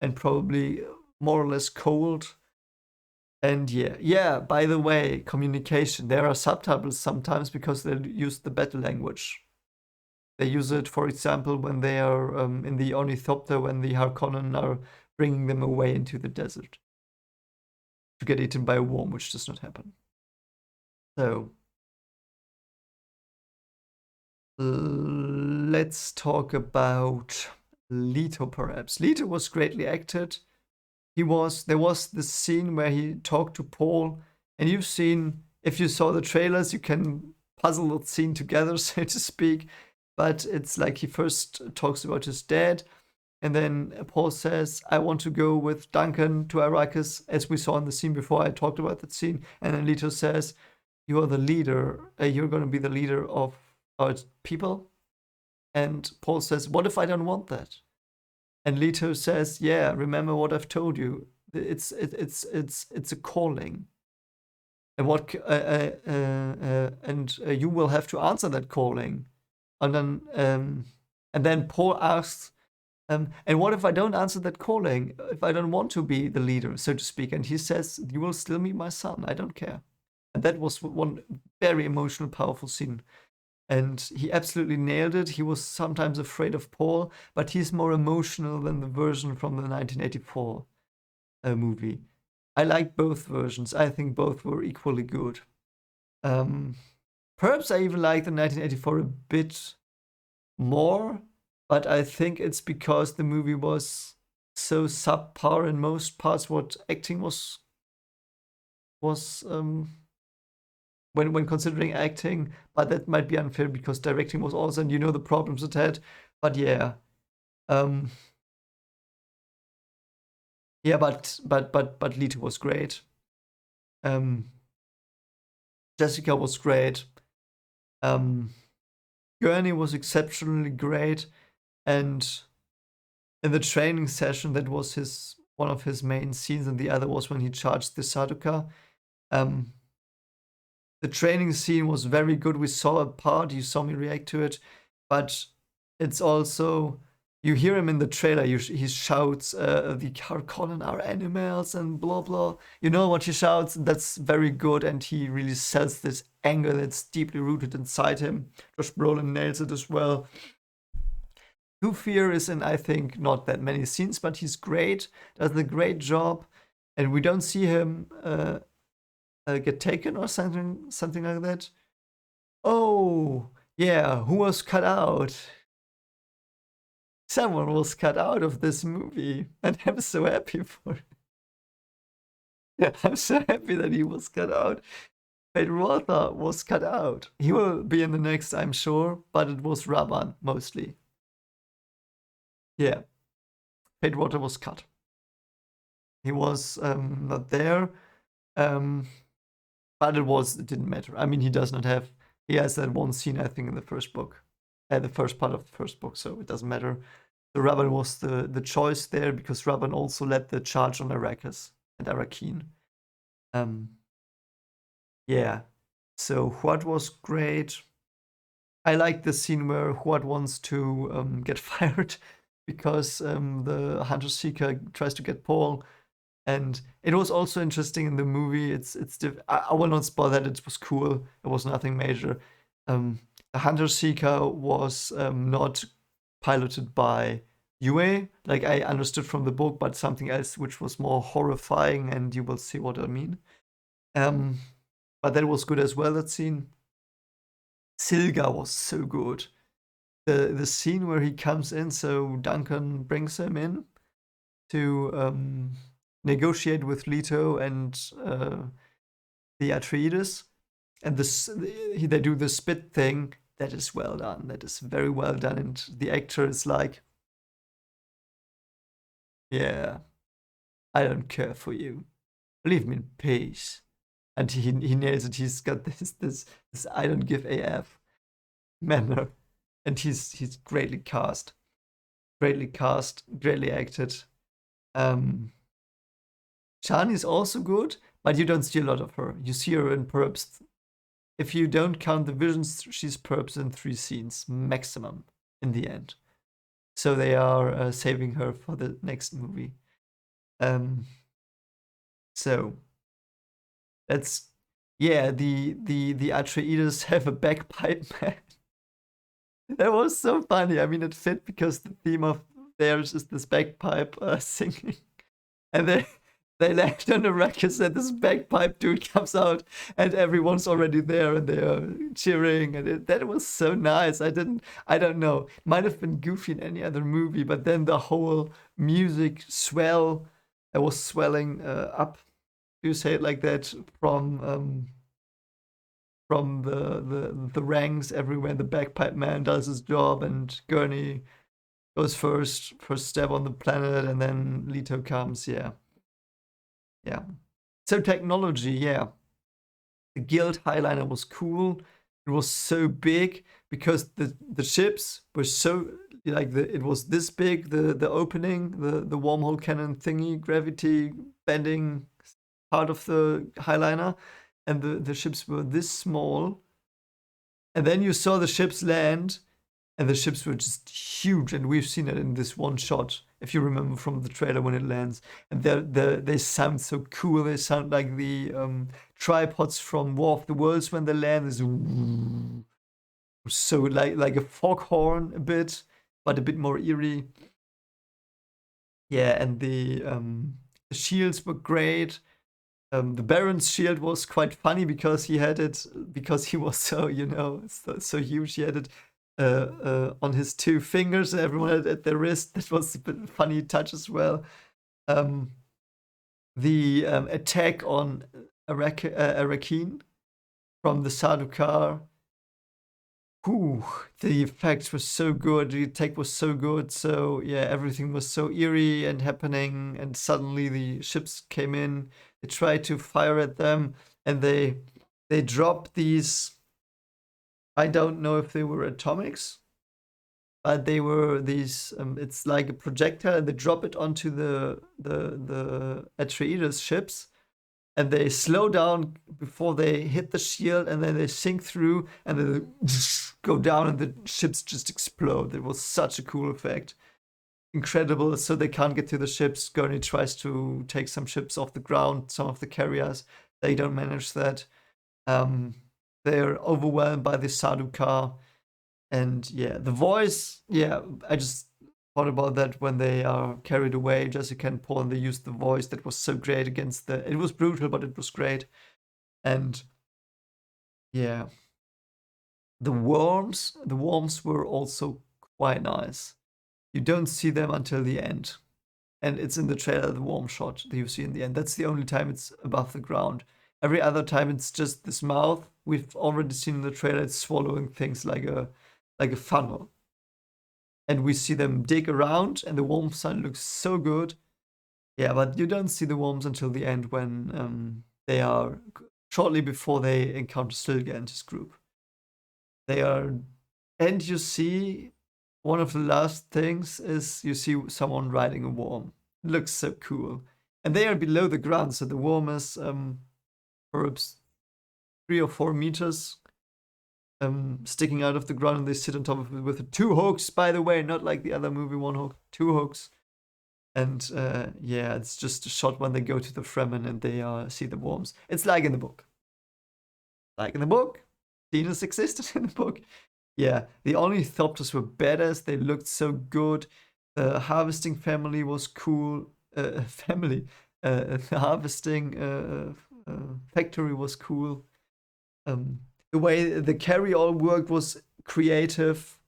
and probably more or less cold. And yeah, by the way, communication. There are subtitles sometimes because they use the battle language. They use it, for example, when they are in the Ornithopter, when the Harkonnen are bringing them away into the desert to get eaten by a worm, which does not happen. So let's talk about Leto, perhaps. Leto was greatly acted. There was this scene where he talked to Paul, and you've seen, if you saw the trailers, you can puzzle the scene together, so to speak. But it's like he first talks about his dad, and then Paul says, I want to go with Duncan to Arrakis, as we saw in the scene before. I talked about that scene. And then Leto says, you are the leader. You're going to be the leader of our people. And Paul says, what if I don't want that? And Leto says, yeah, remember what I've told you. It's a calling. And you will have to answer that calling. And then Paul asks, and what if I don't answer that calling? If I don't want to be the leader, so to speak? And he says, you will still meet my son. I don't care. And that was one very emotional, powerful scene. And he absolutely nailed it. He was sometimes afraid of Paul, but he's more emotional than the version from the 1984 movie. I like both versions. I think both were equally good. Perhaps I even like the 1984 a bit more, but I think it's because the movie was so subpar in most parts. What acting was when considering acting, but that might be unfair because directing was awesome, and you know the problems it had. But yeah, yeah, but Leto was great. Jessica was great. Gurney was exceptionally great, and in the training session, that was one of his main scenes, and the other was when he charged the Sardaukar. The training scene was very good. We saw a part, you saw me react to it, but it's also You hear him in the trailer. He shouts, "The Harkonnen are animals," and blah blah. You know what he shouts? That's very good, and he really sells this anger that's deeply rooted inside him. Josh Brolin nails it as well. Fear is in, I think, not that many scenes, but he's great. Does a great job, and we don't see him get taken or something like that. Oh, yeah, who was cut out? Someone was cut out of this movie, and I'm so happy for it. I'm so happy that he was cut out. Fate Rotha was cut out. He will be in the next, I'm sure, but it was Raban mostly. Yeah, Fate Rotha was cut. He was not there, but it didn't matter. I mean, he has that one scene, I think, in the first book, the first part of the first book, so it doesn't matter. So Raban was the choice there because Raban also led the charge on Arrakis and Arrakeen. Yeah. So Huat was great. I like the scene where Huat wants to get fired because the Hunter Seeker tries to get Paul. And it was also interesting in the movie. I will not spoil that. It was cool. It was nothing major. The Hunter Seeker was not piloted by Yue, like I understood from the book, but something else which was more horrifying, and you will see what I mean. But that was good as well, that scene. Silga was so good. The scene where he comes in, so Duncan brings him in to negotiate with Leto and the Atreides, and they do the spit thing. That is well done. That is very well done, and the actor is like, "Yeah, I don't care for you. Leave me in peace." And he nails it. He's got this I don't give AF manner, and he's greatly cast, greatly acted. Chani is also good, but you don't see a lot of her. You see her in perhaps, if you don't count the visions, she's perhaps in 3 scenes maximum in the end. So they are saving her for the next movie. So that's, yeah, the Atreides have a bagpipe man. That was so funny. I mean, it fit because the theme of theirs is this bagpipe singing, and they left on Arrakis, and this bagpipe dude comes out, and everyone's already there, and they're cheering, and that was so nice. I don't know, might have been goofy in any other movie, but then the whole music was swelling up. Do you say it like that? From the ranks everywhere. The bagpipe man does his job, and Gurney goes first step on the planet, and then Leto comes. Yeah. So technology, yeah. The Guild Highliner was cool. It was so big because the ships were so, like, it was this big, the opening, the wormhole cannon thingy, gravity bending part of the Highliner, and the ships were this small. And then you saw the ships land, and the ships were just huge, and we've seen it in this one shot, if you remember from the trailer when it lands. And they sound so cool. They sound like the tripods from War of the Worlds when they land. Is so like a foghorn a bit, but a bit more eerie. Yeah, and the shields were great. The Baron's shield was quite funny because he was so huge. He had it on his 2 fingers, and everyone had it at their wrist. That was a bit funny touch as well. The attack on Arrakeen from the Sardaukar. Ooh, the effects were so good. The attack was so good. So yeah, everything was so eerie and happening. And suddenly the ships came in. They tried to fire at them, and they dropped these. I don't know if they were atomics, but they were these. It's like a projectile, and they drop it onto the Atreides ships, and they slow down before they hit the shield, and then they sink through, and then they go down, and the ships just explode. It was such a cool effect. incredible. So they can't get to the ships. Gurney tries to take some ships off the ground, some of the carriers. They don't manage that. Um, they're overwhelmed by the Sardaukar. And yeah, the voice, yeah, I just thought about that when they are carried away, Jessica and Paul, and they used the voice that was so great against the. It was brutal, but it was great. And yeah, the worms were also quite nice. You don't see them until the end. And it's in the trailer, the worm shot that you see in the end. That's the only time it's above the ground. Every other time it's just this mouth. We've already seen in the trailer it's swallowing things like a funnel. And we see them dig around, and the worm sign looks so good. Yeah, but you don't see the worms until the end when they are shortly before they encounter Stilgar and his group. They are, and you see one of the last things is you see someone riding a worm. It looks so cool, and they are below the ground, so the worm is perhaps 3 or 4 meters sticking out of the ground, and they sit on top of it with 2 hooks, by the way, not like the other movie, 1 hook, 2 hooks. And yeah, it's just a shot when they go to the Fremen and they see the worms. It's like in the book. Like in the book. Venus existed in the book. Yeah, the ornithopters were badass. They looked so good. The harvesting family was cool. The harvesting factory was cool. The way the carry-all worked was creative.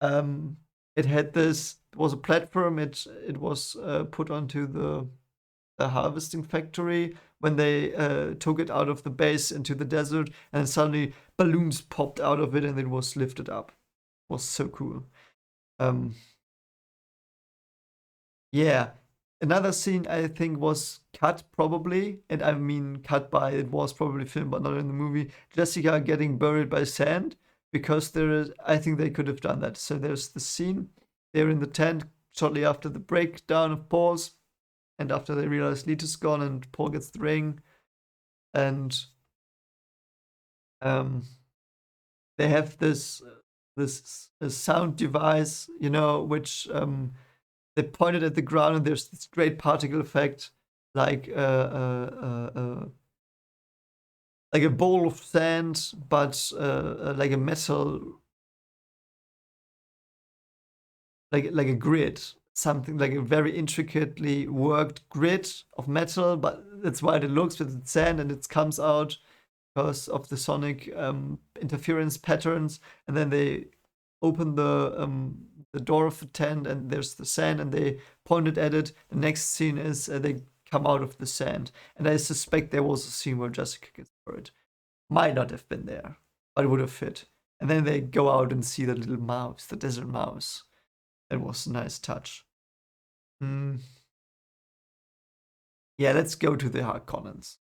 It had this. It was a platform. It was put onto the harvesting factory when they took it out of the base into the desert, and suddenly balloons popped out of it and it was lifted up. It was so cool. Yeah. Another scene I think was cut probably, and I mean cut by it was probably filmed but not in the movie. Jessica getting buried by sand because there is. I think they could have done that. So there's the scene. They're in the tent shortly after the breakdown of Paul's, and after they realize Leto's gone and Paul gets the ring, and they have this sound device, which they pointed at the ground, and there's this great particle effect, like like a bowl of sand, but like a metal, like a grid, something like a very intricately worked grid of metal. But that's why it looks with sand, and it comes out because of the sonic interference patterns, and then they open the door of the tent, and there's the sand, and they pointed at it. The next scene is they come out of the sand, and I suspect there was a scene where Jessica gets buried. Might not have been there, but it would have fit. And then they go out and see the little mouse, the desert mouse. That was a nice touch. Yeah, let's go to the Harkonnens.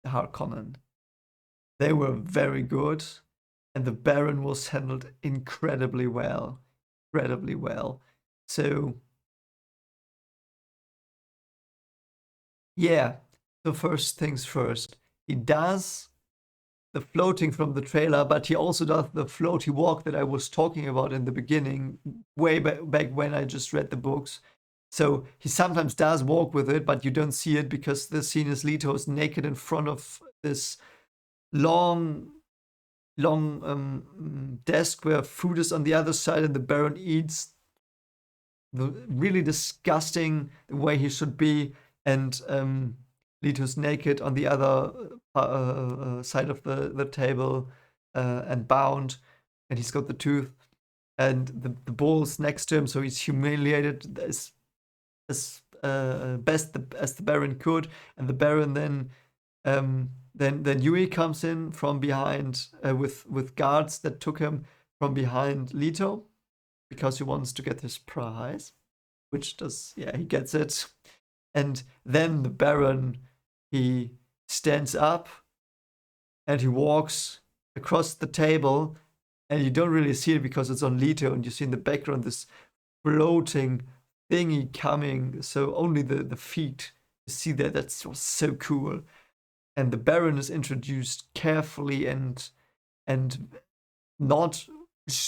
The Harkonnen. They were very good, and the Baron was handled incredibly well. Incredibly well. So, yeah, the first things first. He does the floating from the trailer, but he also does the floaty walk that I was talking about in the beginning, way back when I just read the books. So he sometimes does walk with it, but you don't see it because the scene is Leto's naked in front of this long desk where food is on the other side, and the Baron eats the really disgusting the way he should be, and Leto's naked on the other side of the table and bound, and he's got the tooth, and the bull's next to him, so he's humiliated as best as the Baron could, and the Baron then Yui comes in from behind with guards that took him from behind Leto because he wants to get his prize, which he gets it. And then the Baron, he stands up and he walks across the table, and you don't really see it because it's on Leto, and you see in the background this floating thingy coming, so only the feet. You see that. That's so cool. And the Baron is introduced carefully and not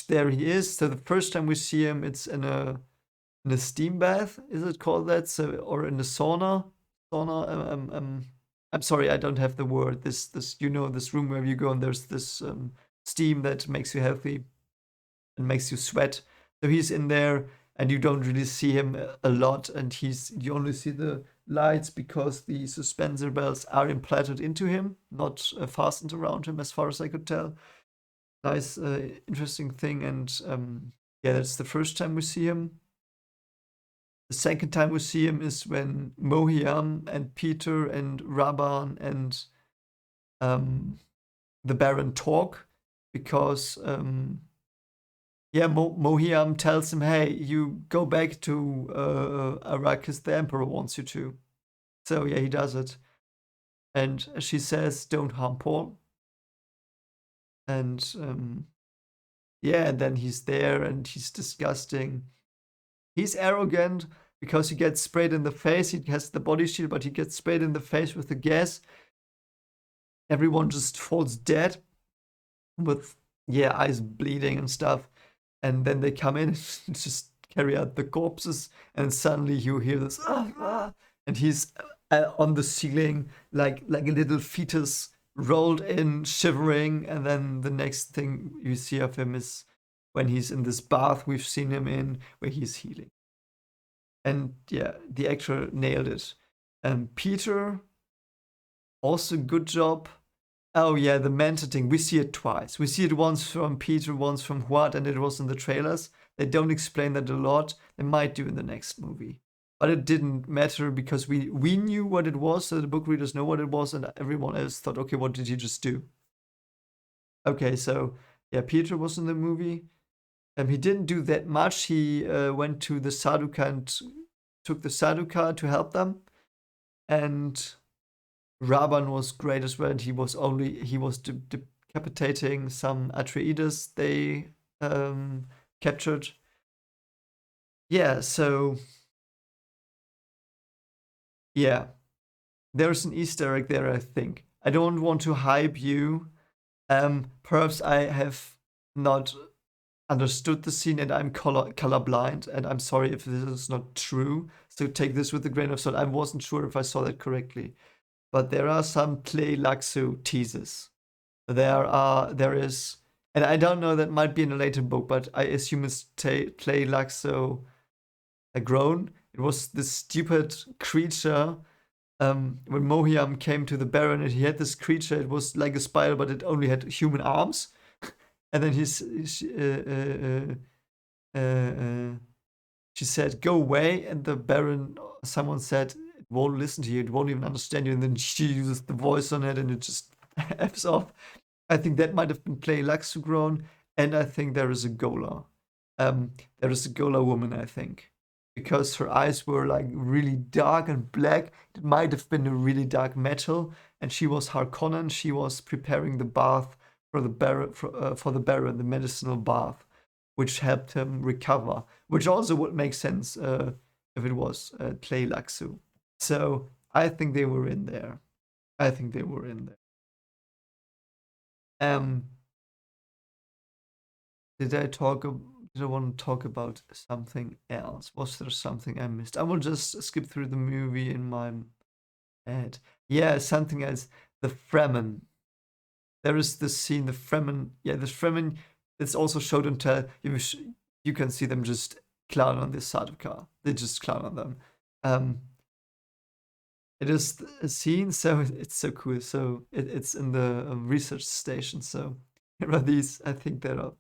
there he is. So the first time we see him, it's in a in a steam bath, is it called that? So, or in a sauna? Sauna. I'm sorry, I don't have the word. This this room where you go and there's this steam that makes you healthy and makes you sweat. So he's in there, and you don't really see him a lot, and you only see the lights because the suspensor belts are implanted into him, not fastened around him, as far as I could tell. Nice, interesting thing, and yeah, that's the first time we see him. The second time we see him is when Mohiam and Peter and Raban and the Baron talk, because yeah, Mohiam tells him, "Hey, you go back to Arrakis. The Emperor wants you to." So yeah, he does it, and she says, "Don't harm Paul." And yeah, and then he's there, and he's disgusting. He's arrogant because he gets sprayed in the face. He has the body shield, but he gets sprayed in the face with the gas. Everyone just falls dead with, yeah, eyes bleeding and stuff. And then they come in and just carry out the corpses. And suddenly you hear this, ah, ah, and he's on the ceiling like a little fetus rolled in, shivering. And then the next thing you see of him is when he's in this bath we've seen him in, where he's healing. And yeah, the actor nailed it. And Peter, also good job. Oh yeah, the Manta thing. We see it twice. We see it once from Peter, once from Huat, and it was in the trailers. They don't explain that a lot. They might do in the next movie. But it didn't matter because we knew what it was, so the book readers know what it was, and everyone else thought, okay, what did he just do? Okay, so yeah, Peter was in the movie. He didn't do that much. He went to the Saduka and took the Saduka to help them. And Raban was great as well. And he was decapitating some Atreides they captured. Yeah, so yeah, there's an Easter egg there, I think. I don't want to hype you. Perhaps I have not understood the scene and I'm colorblind, and I'm sorry if this is not true. So take this with a grain of salt. I wasn't sure if I saw that correctly. But there are some Play Laxu teases. There is, and I don't know, that might be in a later book, but I assume it's Play Laxu grown. It was this stupid creature. When Mohiam came to the Baron and he had this creature, it was like a spider, but it only had human arms. And then she said, "Go away." And the Baron, someone said, "It won't listen to you. It won't even understand you." And then she uses the voice on it, and it just f's off. I think that might have been Play Laxugron, and I think there is a Gola. There is a Gola woman, I think, because her eyes were like really dark and black. It might have been a really dark metal, and she was Harkonnen. She was preparing the bath for the Baron, the medicinal bath, which helped him recover. Which also would make sense if it was Play Laxu. So I think they were in there. I think they were in there. Did I want to talk about something else? Was there something I missed? I will just skip through the movie in my head. Yeah, something else. The Fremen. There is this scene, the Fremen. Yeah, the Fremen. It's also showed and tell. You can see them just clown on this Saduka. They just clown on them. It is a scene, so it's so cool. So it's in the research station. So here are these. I think there are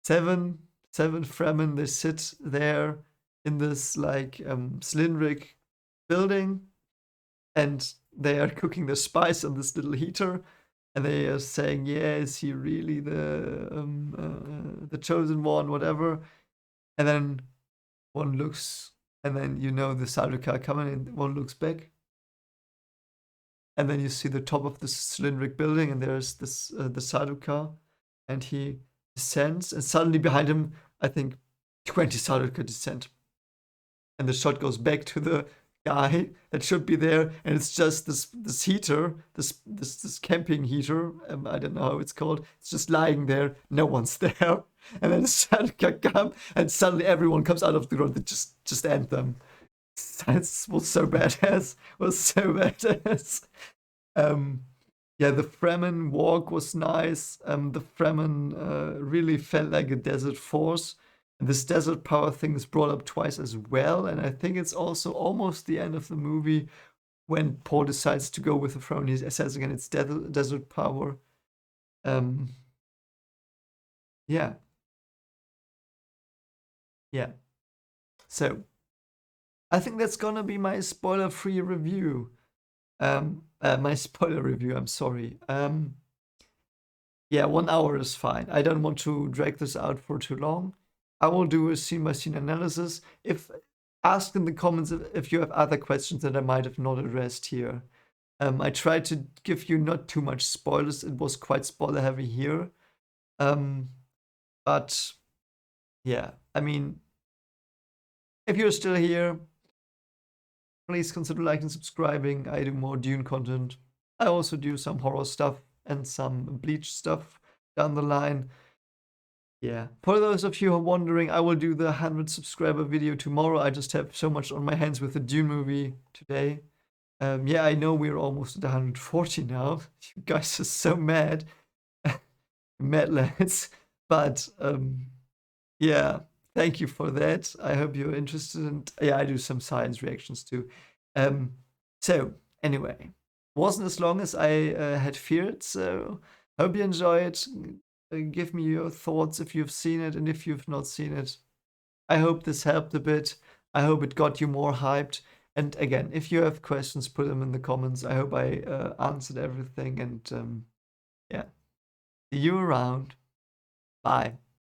seven Fremen. They sit there in this like cylindric building, and they are cooking the spice on this little heater, and they are saying, "Yeah, is he really the chosen one?" Whatever. And then one looks, and then the Saduka coming in. One looks back, and then you see the top of this cylindric building, and there's this the Saduka, and he descends, and suddenly behind him, I think 20 Saduka descend, and the shot goes back to the guy that should be there, and it's just this heater, this camping heater. I don't know how it's called. It's just lying there. No one's there. and then come, and suddenly everyone comes out of the ground. They just end them. That was so badass. Was so badass. Um, yeah, the Fremen walk was nice. The Fremen really felt like a desert force. And this desert power thing is brought up twice as well, and I think it's also almost the end of the movie when Paul decides to go with the Fremen. He says again, it's desert power. Um, yeah, yeah. So I think that's gonna be my spoiler-free review. My spoiler review. I'm sorry. Yeah, 1 hour is fine. I don't want to drag this out for too long. I will do a scene by scene analysis. If ask in the comments if you have other questions that I might have not addressed here. I tried to give you not too much spoilers. It was quite spoiler heavy here. But yeah, I mean, if you're still here, please consider liking and subscribing. I do more Dune content. I also do some horror stuff and some Bleach stuff down the line. Yeah. For those of you who are wondering, I will do the 100 subscriber video tomorrow. I just have so much on my hands with the Dune movie today. Yeah, I know we're almost at 140 now. You guys are so mad. Mad lads. But yeah, thank you for that. I hope you're interested. And yeah, I do some science reactions too. So anyway, wasn't as long as I had feared. So hope you enjoy it. Give me your thoughts if you've seen it and if you've not seen it. I hope this helped a bit. I hope it got you more hyped. And again, if you have questions, put them in the comments. I hope I answered everything. And yeah, see you around. Bye.